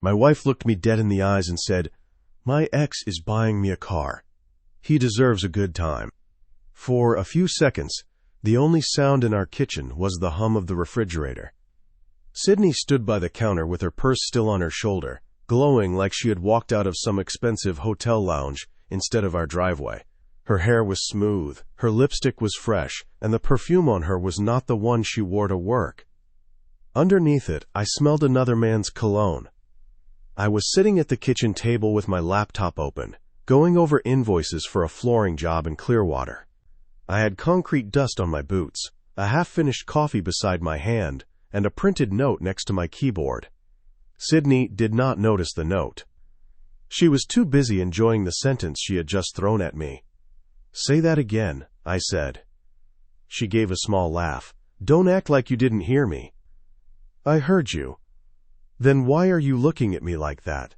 My wife looked me dead in the eyes and said, "My ex is buying me a car. He deserves a good time." For a few seconds, the only sound in our kitchen was the hum of the refrigerator. Sydney stood by the counter with her purse still on her shoulder, glowing like she had walked out of some expensive hotel lounge instead of our driveway. Her hair was smooth, her lipstick was fresh, and the perfume on her was not the one she wore to work. Underneath it, I smelled another man's cologne. I was sitting at the kitchen table with my laptop open, going over invoices for a flooring job in Clearwater. I had concrete dust on my boots, a half-finished coffee beside my hand, and a printed note next to my keyboard. Sydney did not notice the note. She was too busy enjoying the sentence she had just thrown at me. "Say that again," I said. She gave a small laugh. "Don't act like you didn't hear me." "I heard you." "Then why are you looking at me like that?"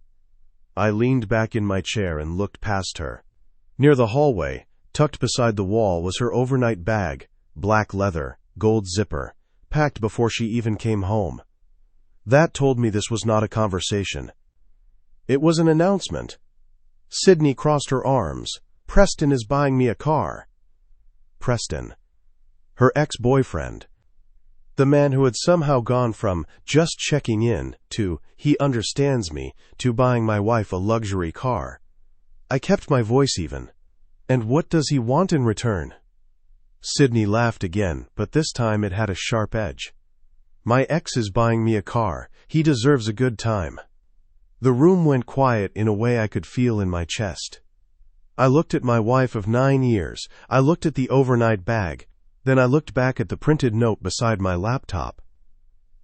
I leaned back in my chair and looked past her. Near the hallway, tucked beside the wall, was her overnight bag, black leather, gold zipper, packed before she even came home. That told me this was not a conversation. It was an announcement. Sydney crossed her arms. "Preston is buying me a car." Preston. Her ex-boyfriend. The man who had somehow gone from just checking in to "he understands me" to buying my wife a luxury car. I kept my voice even. "And what does he want in return?" Sydney laughed again, but this time it had a sharp edge. "My ex is buying me a car. He deserves a good time." The room went quiet in a way I could feel in my chest. I looked at my wife of 9 years. I looked at the overnight bag. Then I looked back at the printed note beside my laptop.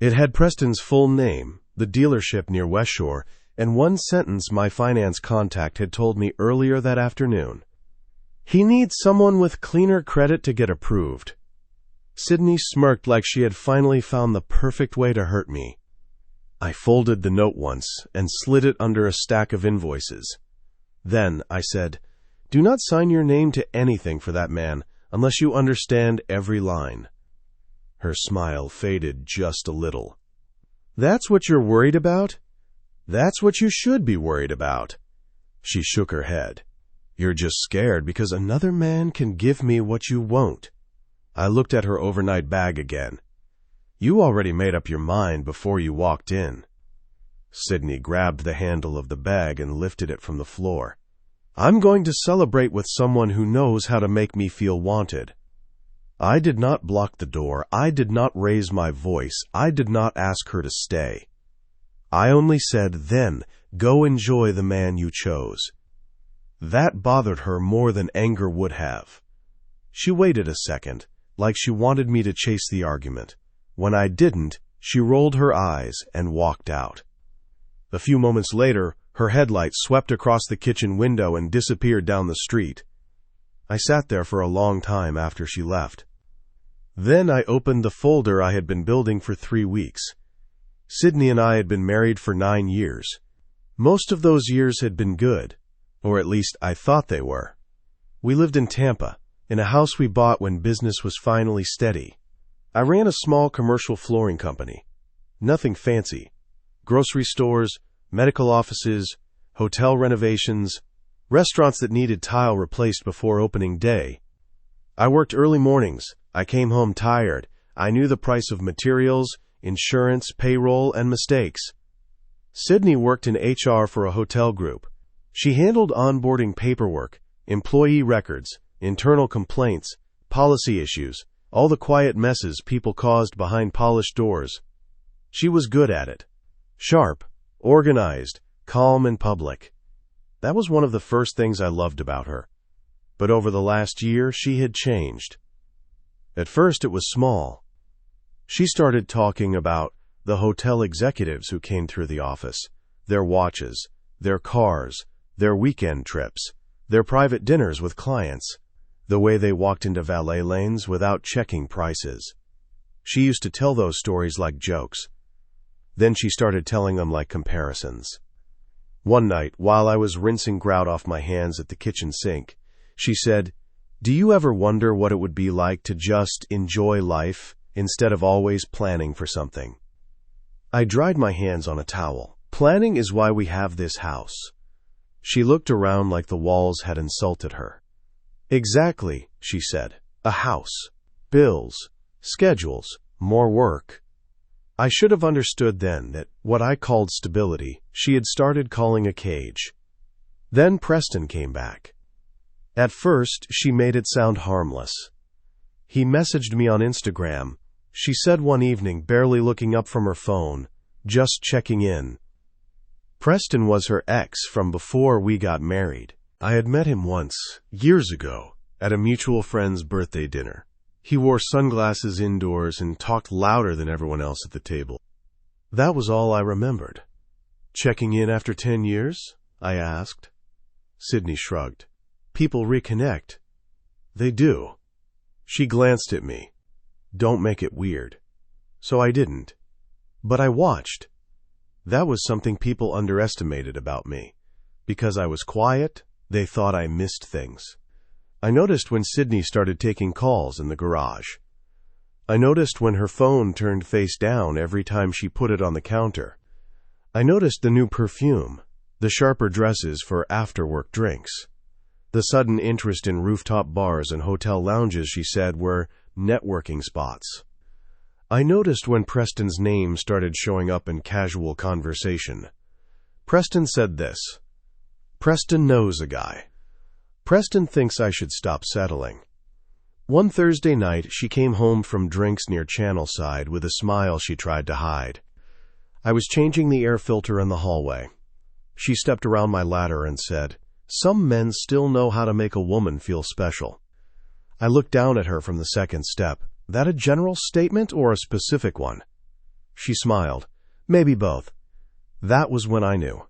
It had Preston's full name, the dealership near West Shore, and one sentence my finance contact had told me earlier that afternoon. "He needs someone with cleaner credit to get approved." Sydney smirked like she had finally found the perfect way to hurt me. I folded the note once and slid it under a stack of invoices. Then I said, "Do not sign your name to anything for that man unless you understand every line." Her smile faded just a little. "That's what you're worried about? That's what you should be worried about." She shook her head. "You're just scared because another man can give me what you won't." I looked at her overnight bag again. "You already made up your mind before you walked in." Sydney grabbed the handle of the bag and lifted it from the floor. "I'm going to celebrate with someone who knows how to make me feel wanted." I did not block the door. I did not raise my voice. I did not ask her to stay. I only said, "Then, go enjoy the man you chose." That bothered her more than anger would have. She waited a second, like she wanted me to chase the argument. When I didn't, she rolled her eyes and walked out. A few moments later, her headlights swept across the kitchen window and disappeared down the street. I sat there for a long time after she left. Then I opened the folder I had been building for 3 weeks. Sydney and I had been married for 9 years. Most of those years had been good, or at least I thought they were. We lived in Tampa, in a house we bought when business was finally steady. I ran a small commercial flooring company. Nothing fancy. Grocery stores, medical offices, hotel renovations, restaurants that needed tile replaced before opening day. I worked early mornings. I came home tired. I knew the price of materials, insurance, payroll, and mistakes. Sydney worked in HR for a hotel group. She handled onboarding paperwork, employee records, internal complaints, policy issues, all the quiet messes people caused behind polished doors. She was good at it. Sharp, organized, calm, and public. That was one of the first things I loved about her. But over the last year, she had changed. At first, it was small. She started talking about the hotel executives who came through the office, their watches, their cars, their weekend trips, their private dinners with clients, the way they walked into valet lanes without checking prices. She used to tell those stories like jokes. Then she started telling them like comparisons. One night, while I was rinsing grout off my hands at the kitchen sink, she said, "Do you ever wonder what it would be like to just enjoy life instead of always planning for something?" I dried my hands on a towel. Planning is why we have this house. She looked around like the walls had insulted her. Exactly, she said. A house. Bills. Schedules. More work. I should have understood then that what I called stability, she had started calling a cage. Then Preston came back. At first, she made it sound harmless. He messaged me on Instagram, she said one evening, barely looking up from her phone, just checking in. Preston was her ex from before we got married. I had met him once, years ago, at a mutual friend's birthday dinner. He wore sunglasses indoors and talked louder than everyone else at the table. That was all I remembered. Checking in after 10 years? I asked. Sydney shrugged. People reconnect. They do. She glanced at me. Don't make it weird. So I didn't. But I watched. That was something people underestimated about me. Because I was quiet, they thought I missed things. I noticed when Sydney started taking calls in the garage. I noticed when her phone turned face down every time she put it on the counter. I noticed the new perfume, the sharper dresses for after-work drinks. The sudden interest in rooftop bars and hotel lounges, she said, were networking spots. I noticed when Preston's name started showing up in casual conversation. Preston said this. Preston knows a guy. Preston thinks I should stop settling. One Thursday night, she came home from drinks near Channelside with a smile she tried to hide. I was changing the air filter in the hallway. She stepped around my ladder and said, "Some men still know how to make a woman feel special." I looked down at her from the second step. That a general statement or a specific one? She smiled. Maybe both. That was when I knew.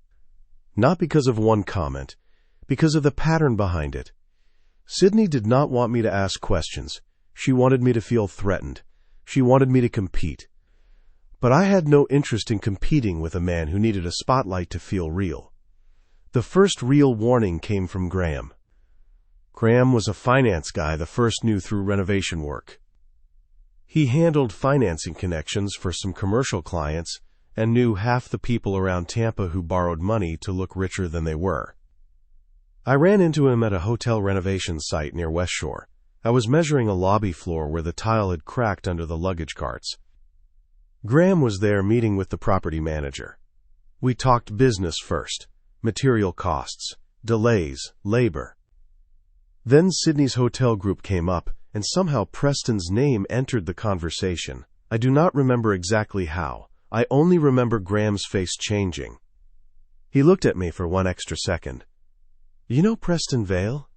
Not because of one comment, because of the pattern behind it. Sydney did not want me to ask questions. She wanted me to feel threatened. She wanted me to compete. But I had no interest in competing with a man who needed a spotlight to feel real. The first real warning came from Graham. Graham was a finance guy the first knew through renovation work. He handled financing connections for some commercial clients and knew half the people around Tampa who borrowed money to look richer than they were. I ran into him at a hotel renovation site near West Shore. I was measuring a lobby floor where the tile had cracked under the luggage carts. Graham was there meeting with the property manager. We talked business first, material costs, delays, labor. Then Sydney's hotel group came up, and somehow Preston's name entered the conversation. I do not remember exactly how. I only remember Graham's face changing. He looked at me for one extra second. You know Preston Vale?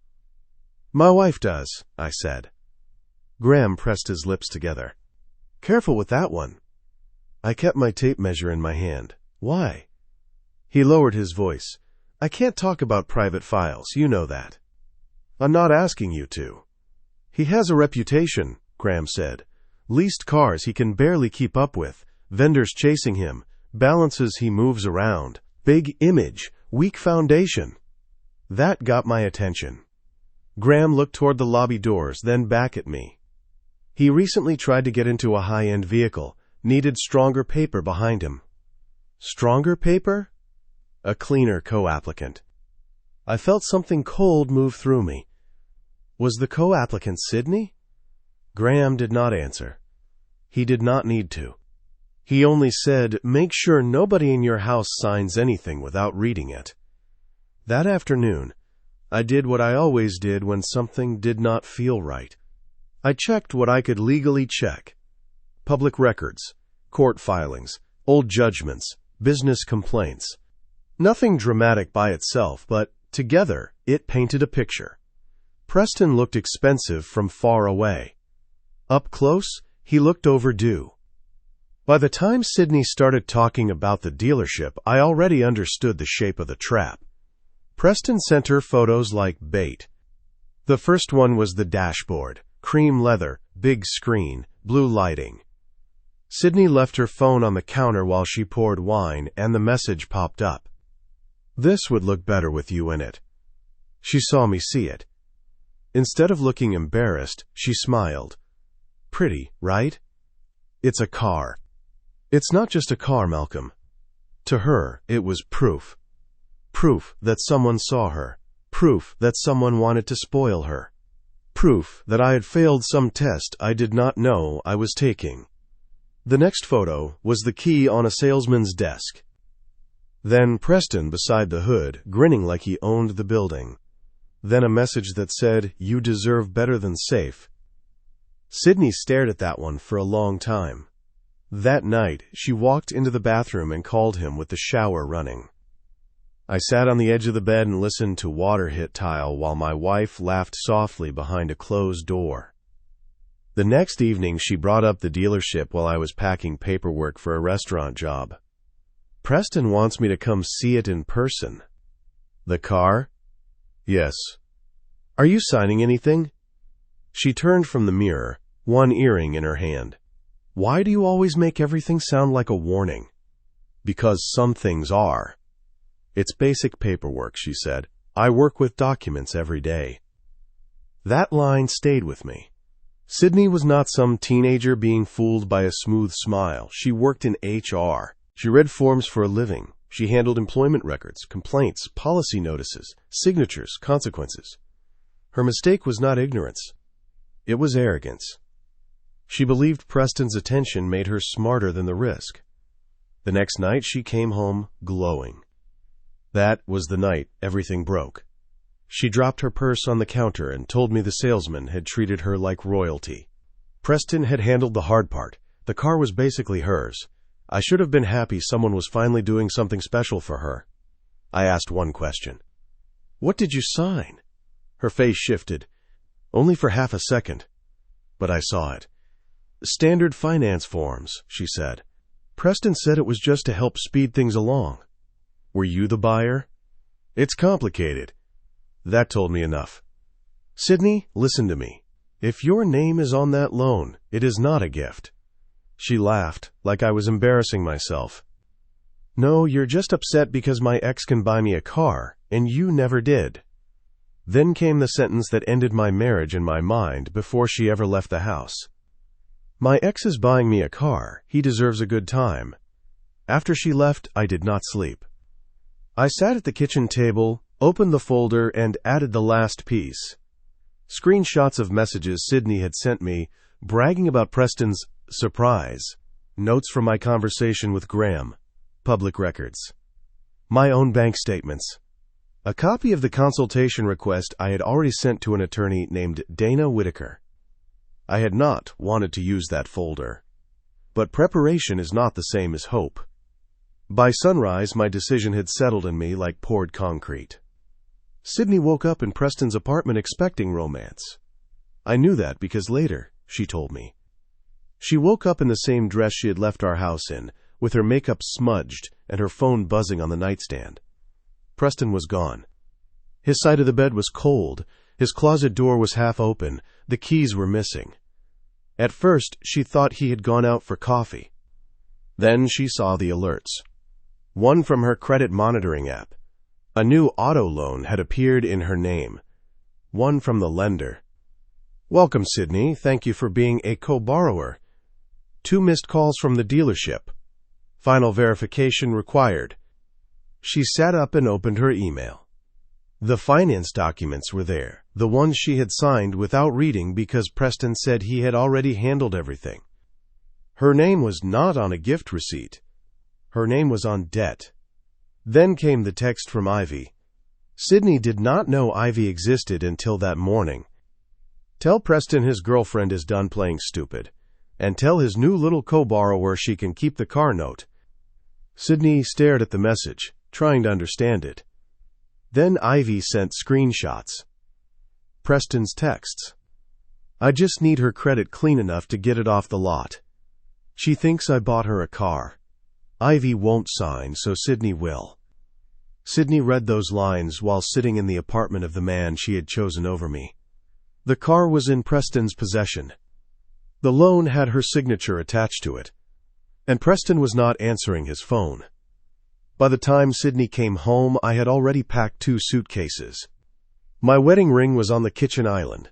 My wife does, I said. Graham pressed his lips together. Careful with that one. I kept my tape measure in my hand. Why? He lowered his voice. I can't talk about private files, you know that. I'm not asking you to. He has a reputation, Graham said. Leased cars he can barely keep up with, vendors chasing him, balances he moves around, big image, weak foundation. That got my attention. Graham looked toward the lobby doors, then back at me. He recently tried to get into a high-end vehicle, needed stronger paper behind him. Stronger paper? A cleaner co-applicant. I felt something cold move through me. Was the co-applicant Sydney? Graham did not answer. He did not need to. He only said, make sure nobody in your house signs anything without reading it. That afternoon, I did what I always did when something did not feel right. I checked what I could legally check. Public records, court filings, old judgments, business complaints. Nothing dramatic by itself, but together it painted a picture. Preston looked expensive from far away. Up close, he looked overdue. By the time Sydney started talking about the dealership, I already understood the shape of the trap. Preston sent her photos like bait. The first one was the dashboard, cream leather, big screen, blue lighting. Sydney left her phone on the counter while she poured wine, and the message popped up. This would look better with you in it. She saw me see it. Instead of looking embarrassed, she smiled. Pretty, right? It's a car. It's not just a car, Malcolm. To her, it was proof. Proof that someone saw her. Proof that someone wanted to spoil her. Proof that I had failed some test I did not know I was taking. The next photo was the key on a salesman's desk. Then Preston beside the hood, grinning like he owned the building. Then a message that said, "You deserve better than safe." Sydney stared at that one for a long time. That night, she walked into the bathroom and called him with the shower running. I sat on the edge of the bed and listened to water hit tile while my wife laughed softly behind a closed door. The next evening, she brought up the dealership while I was packing paperwork for a restaurant job. "Preston wants me to come see it in person." "The car?" "Yes." "Are you signing anything?" She turned from the mirror, one earring in her hand. "Why do you always make everything sound like a warning?" "Because some things are." "It's basic paperwork," she said. "I work with documents every day." That line stayed with me. Sydney was not some teenager being fooled by a smooth smile. She worked in HR. She read forms for a living. She handled employment records, complaints, policy notices, signatures, consequences. Her mistake was not ignorance. It was arrogance. She believed Preston's attention made her smarter than the risk. The next night she came home glowing. That was the night everything broke. She dropped her purse on the counter and told me the salesman had treated her like royalty. Preston had handled the hard part. The car was basically hers. I should have been happy someone was finally doing something special for her. I asked one question. "What did you sign?" Her face shifted. Only for half a second. But I saw it. "Standard finance forms," she said. "Preston said it was just to help speed things along." "Were you the buyer?" "It's complicated." That told me enough. "Sydney, listen to me. If your name is on that loan, it is not a gift." She laughed, like I was embarrassing myself. "No, you're just upset because my ex can buy me a car, and you never did." Then came the sentence that ended my marriage in my mind before she ever left the house. "My ex is buying me a car. He deserves a good time." After she left, I did not sleep. I sat at the kitchen table, opened the folder, and added the last piece. Screenshots of messages Sydney had sent me, bragging about Preston's surprise. Notes from my conversation with Graham. Public records. My own bank statements. A copy of the consultation request I had already sent to an attorney named Dana Whitaker. I had not wanted to use that folder. But preparation is not the same as hope. By sunrise, my decision had settled in me like poured concrete. Sydney woke up in Preston's apartment expecting romance. I knew that because later, she told me. She woke up in the same dress she had left our house in, with her makeup smudged and her phone buzzing on the nightstand. Preston was gone. His side of the bed was cold. His closet door was half open. The keys were missing. At first, she thought he had gone out for coffee. Then she saw the alerts. One from her credit monitoring app. A new auto loan had appeared in her name. One from the lender. "Welcome, Sydney. Thank you for being a co-borrower. 2 missed calls from the dealership. Final verification required." She sat up and opened her email. The finance documents were there, the ones she had signed without reading because Preston said he had already handled everything. Her name was not on a gift receipt. Her name was on debt. Then came the text from Ivy. Sydney did not know Ivy existed until that morning. "Tell Preston his girlfriend is done playing stupid. And tell his new little co-borrower she can keep the car note." Sydney stared at the message, trying to understand it. Then Ivy sent screenshots. Preston's texts. "I just need her credit clean enough to get it off the lot. She thinks I bought her a car. Ivy won't sign, so Sydney will." Sydney read those lines while sitting in the apartment of the man she had chosen over me. The car was in Preston's possession. The loan had her signature attached to it. And Preston was not answering his phone. By the time Sydney came home, I had already packed 2 suitcases. My wedding ring was on the kitchen island.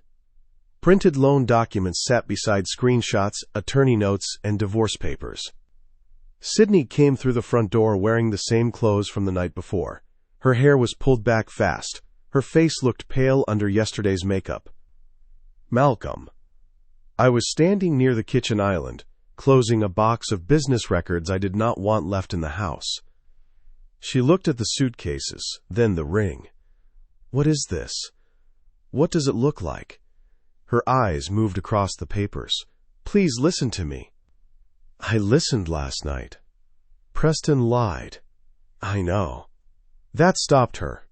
Printed loan documents sat beside screenshots, attorney notes, and divorce papers. Sydney came through the front door wearing the same clothes from the night before. Her hair was pulled back fast. Her face looked pale under yesterday's makeup. Malcolm. I was standing near the kitchen island, closing a box of business records I did not want left in the house. She looked at the suitcases, then the ring. What is this? What does it look like? Her eyes moved across the papers. Please listen to me. I listened last night. Preston lied. I know. That stopped her.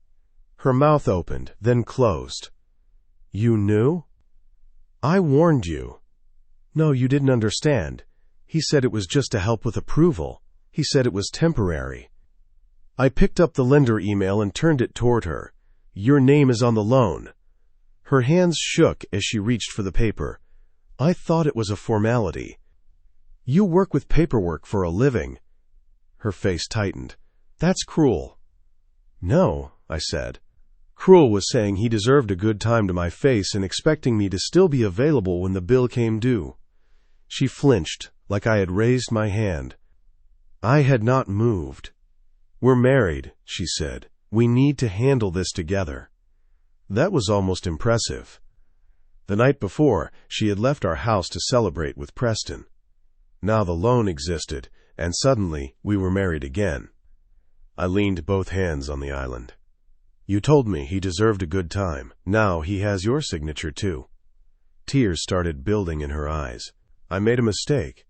Her mouth opened, then closed. You knew? I warned you. No, you didn't understand. He said it was just to help with approval. He said it was temporary. I picked up the lender email and turned it toward her. Your name is on the loan. Her hands shook as she reached for the paper. I thought it was a formality. You work with paperwork for a living. Her face tightened. That's cruel. No, I said. Cruel was saying he deserved a good time to my face and expecting me to still be available when the bill came due. She flinched, like I had raised my hand. I had not moved. We're married, she said. We need to handle this together. That was almost impressive. The night before, she had left our house to celebrate with Preston. Now the loan existed, and suddenly we were married again. I leaned both hands on the island. You told me he deserved a good time. Now he has your signature too. Tears started building in her eyes. I made a mistake.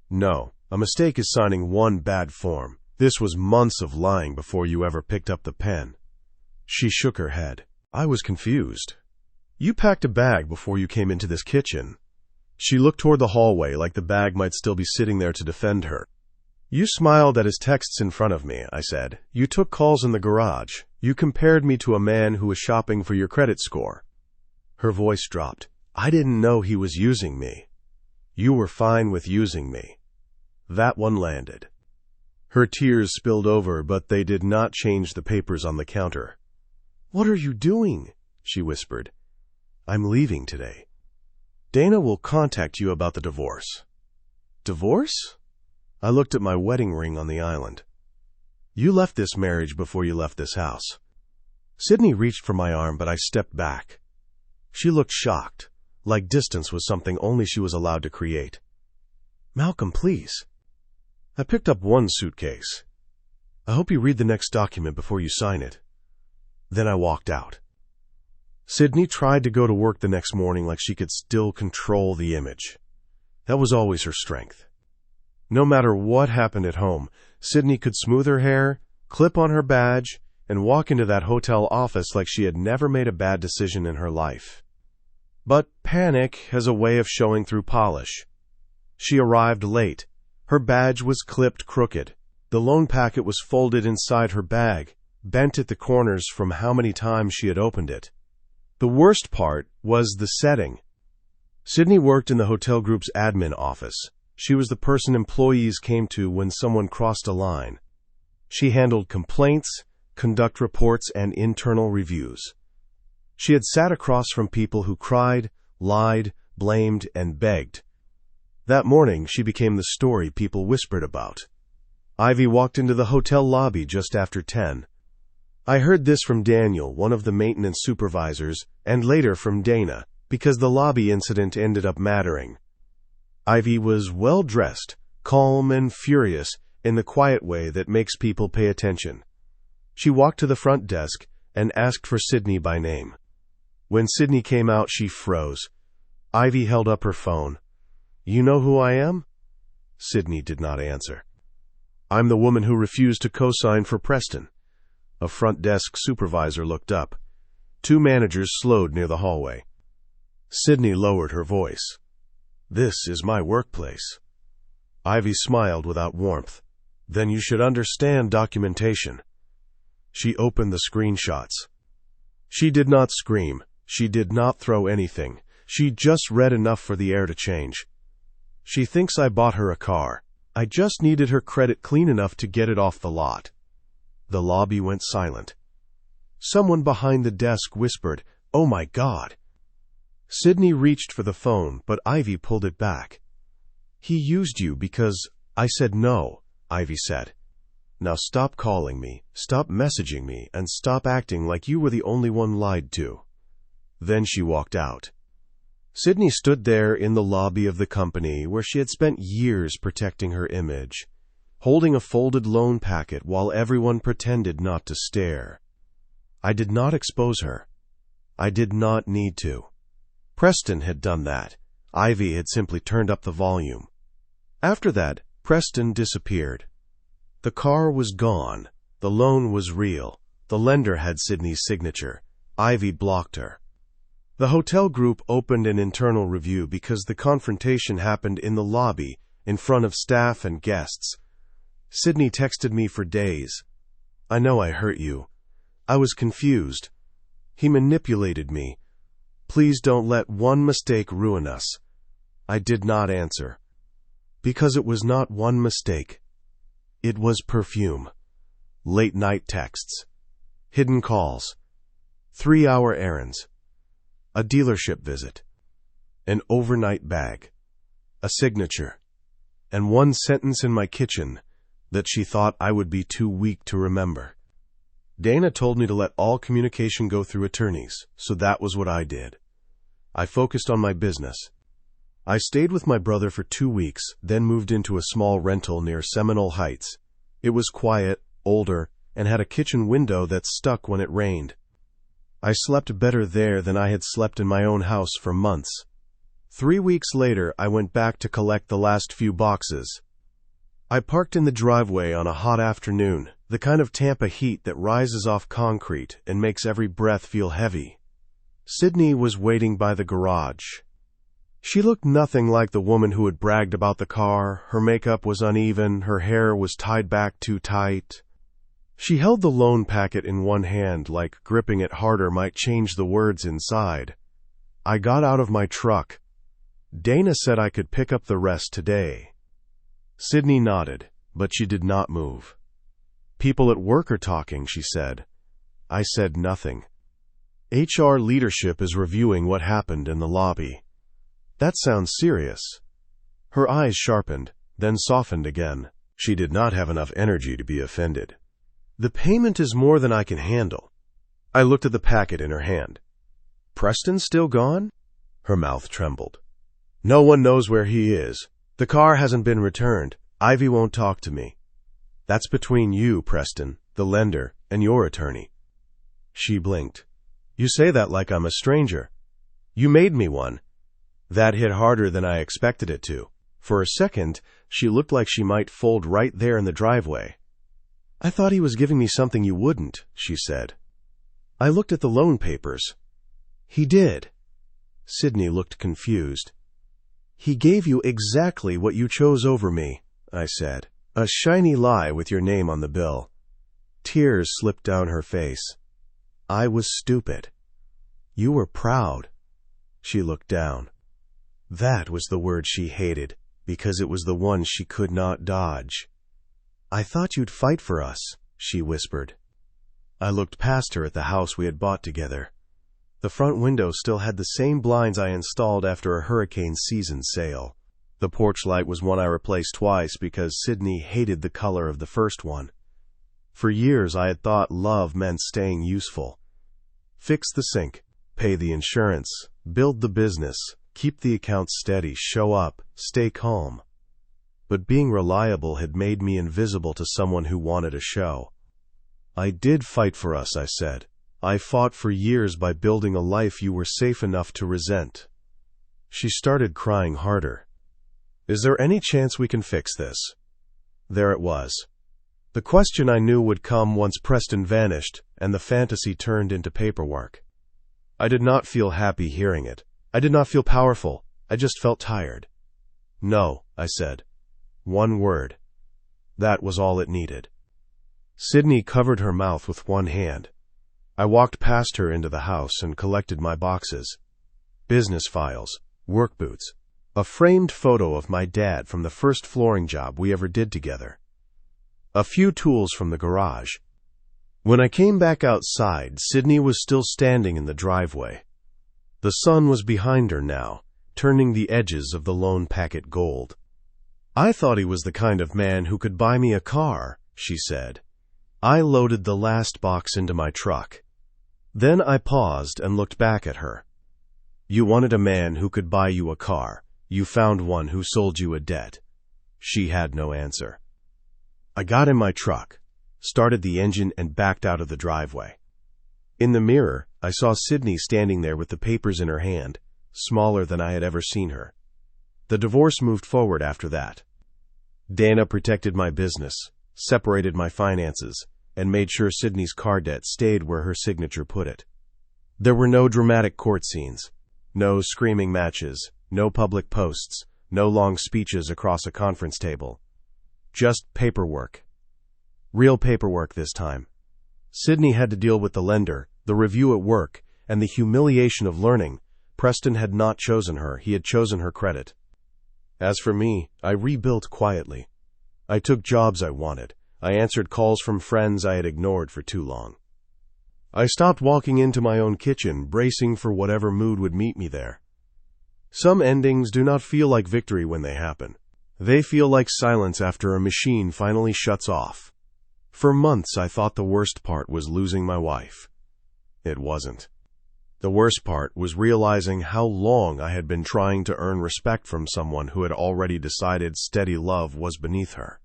No, a mistake is signing one bad form. This was months of lying before you ever picked up the pen. She shook her head. I was confused. You packed a bag before you came into this kitchen. She looked toward the hallway like the bag might still be sitting there to defend her. You smiled at his texts in front of me, I said. You took calls in the garage. You compared me to a man who was shopping for your credit score. Her voice dropped. I didn't know he was using me. You were fine with using me. That one landed. Her tears spilled over, but they did not change the papers on the counter. What are you doing? She whispered. I'm leaving today. Dana will contact you about the divorce. Divorce? I looked at my wedding ring on the island. You left this marriage before you left this house. Sydney reached for my arm, but I stepped back. She looked shocked, like distance was something only she was allowed to create. Malcolm, please. I picked up one suitcase. I hope you read the next document before you sign it. Then I walked out. Sydney tried to go to work the next morning like she could still control the image. That was always her strength. No matter what happened at home, Sydney could smooth her hair, clip on her badge, and walk into that hotel office like she had never made a bad decision in her life. But panic has a way of showing through polish. She arrived late. Her badge was clipped crooked. The loan packet was folded inside her bag, bent at the corners from how many times she had opened it. The worst part was the setting. Sydney worked in the hotel group's admin office. She was the person employees came to when someone crossed a line. She handled complaints, conduct reports, and internal reviews. She had sat across from people who cried, lied, blamed, and begged. That morning, she became the story people whispered about. Ivy walked into the hotel lobby just after 10. I heard this from Daniel, one of the maintenance supervisors, and later from Dana, because the lobby incident ended up mattering. Ivy was well-dressed, calm and furious, in the quiet way that makes people pay attention. She walked to the front desk and asked for Sydney by name. When Sydney came out, she froze. Ivy held up her phone. You know who I am? Sydney did not answer. I'm the woman who refused to co-sign for Preston. A front desk supervisor looked up. Two managers slowed near the hallway. Sydney lowered her voice. This is my workplace. Ivy smiled without warmth. Then you should understand documentation. She opened the screenshots. She did not scream. She did not throw anything. She just read enough for the air to change. She thinks I bought her a car. I just needed her credit clean enough to get it off the lot. The lobby went silent. Someone behind the desk whispered, "Oh my God." Sydney reached for the phone, but Ivy pulled it back. He used you because I said no. Ivy said. "Now stop calling me, stop messaging me, and stop acting like you were the only one lied to." Then she walked out. Sydney stood there in the lobby of the company where she had spent years protecting her image, holding a folded loan packet while everyone pretended not to stare. I did not expose her. I did not need to. Preston had done that. Ivy had simply turned up the volume. After that, Preston disappeared. The car was gone. The loan was real. The lender had Sydney's signature. Ivy blocked her. The hotel group opened an internal review because the confrontation happened in the lobby, in front of staff and guests. Sydney texted me for days. "I know I hurt you. I was confused. He manipulated me. Please don't let one mistake ruin us." I did not answer. Because it was not one mistake. It was perfume. Late-night texts. Hidden calls. 3-hour errands. A dealership visit. An overnight bag. A signature. And one sentence in my kitchen that she thought I would be too weak to remember. Dana told me to let all communication go through attorneys, so that was what I did. I focused on my business. I stayed with my brother for 2 weeks, then moved into a small rental near Seminole Heights. It was quiet, older, and had a kitchen window that stuck when it rained. I slept better there than I had slept in my own house for months. 3 weeks later, I went back to collect the last few boxes. I parked in the driveway on a hot afternoon, the kind of Tampa heat that rises off concrete and makes every breath feel heavy. Sydney was waiting by the garage. She looked nothing like the woman who had bragged about the car. Her makeup was uneven, her hair was tied back too tight. She held the loan packet in one hand, like gripping it harder might change the words inside. I got out of my truck. Dana said I could pick up the rest today. Sydney nodded, but she did not move. "People at work are talking," she said. I said nothing. "HR leadership is reviewing what happened in the lobby." "That sounds serious." Her eyes sharpened, then softened again. She did not have enough energy to be offended. "The payment is more than I can handle." I looked at the packet in her hand. "Preston still gone?" Her mouth trembled. "No one knows where he is. The car hasn't been returned. Ivy won't talk to me." "That's between you, Preston, the lender, and your attorney." She blinked. "You say that like I'm a stranger. You made me one." That hit harder than I expected it to. For a second, she looked like she might fold right there in the driveway. "I thought he was giving me something you wouldn't," she said. I looked at the loan papers. "He did." Sydney looked confused. "He gave you exactly what you chose over me," I said. "A shiny lie with your name on the bill." Tears slipped down her face. "I was stupid." "You were proud." She looked down. That was the word she hated, because it was the one she could not dodge. "I thought you'd fight for us," she whispered. I looked past her at the house we had bought together. The front window still had the same blinds I installed after a hurricane season sale. The porch light was one I replaced twice because Sydney hated the color of the first one. For years I had thought love meant staying useful. Fix the sink, pay the insurance, build the business, keep the accounts steady, show up, stay calm. But being reliable had made me invisible to someone who wanted a show. "I did fight for us," I said. "I fought for years by building a life you were safe enough to resent." She started crying harder. "Is there any chance we can fix this?" There it was. The question I knew would come once Preston vanished and the fantasy turned into paperwork. I did not feel happy hearing it. I did not feel powerful. I just felt tired. "No," I said. One word. That was all it needed. Sydney covered her mouth with one hand. I walked past her into the house and collected my boxes. Business files, work boots, a framed photo of my dad from the first flooring job we ever did together. A few tools from the garage. When I came back outside, Sydney was still standing in the driveway. The sun was behind her now, turning the edges of the loan packet gold. "I thought he was the kind of man who could buy me a car," she said. I loaded the last box into my truck. Then I paused and looked back at her. "You wanted a man who could buy you a car. You found one who sold you a debt." She had no answer. I got in my truck, started the engine, and backed out of the driveway. In the mirror, I saw Sydney standing there with the papers in her hand, smaller than I had ever seen her. The divorce moved forward after that. Dana protected my business, separated my finances, and made sure Sydney's car debt stayed where her signature put it. There were no dramatic court scenes, no screaming matches, no public posts, no long speeches across a conference table. Just paperwork. Real paperwork this time. Sydney had to deal with the lender, the review at work, and the humiliation of learning Preston had not chosen her, he had chosen her credit. As for me, I rebuilt quietly. I took jobs I wanted. I answered calls from friends I had ignored for too long. I stopped walking into my own kitchen, bracing for whatever mood would meet me there. Some endings do not feel like victory when they happen. They feel like silence after a machine finally shuts off. For months, I thought the worst part was losing my wife. It wasn't. The worst part was realizing how long I had been trying to earn respect from someone who had already decided steady love was beneath her.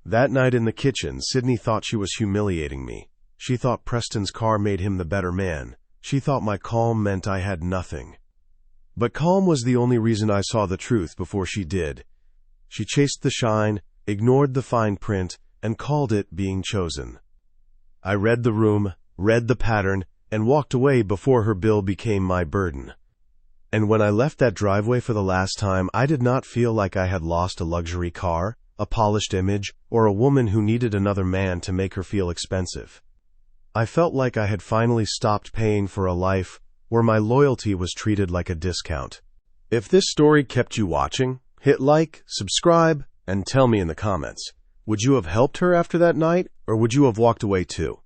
That night in the kitchen, Sydney thought she was humiliating me. She thought Preston's car made him the better man. She thought my calm meant I had nothing. But calm was the only reason I saw the truth before she did. She chased the shine, ignored the fine print, and called it being chosen. I read the room, read the pattern, and walked away before her bill became my burden. And when I left that driveway for the last time, I did not feel like I had lost a luxury car, a polished image, or a woman who needed another man to make her feel expensive. I felt like I had finally stopped paying for a life where my loyalty was treated like a discount. If this story kept you watching, hit like, subscribe, and tell me in the comments. Would you have helped her after that night, or would you have walked away too?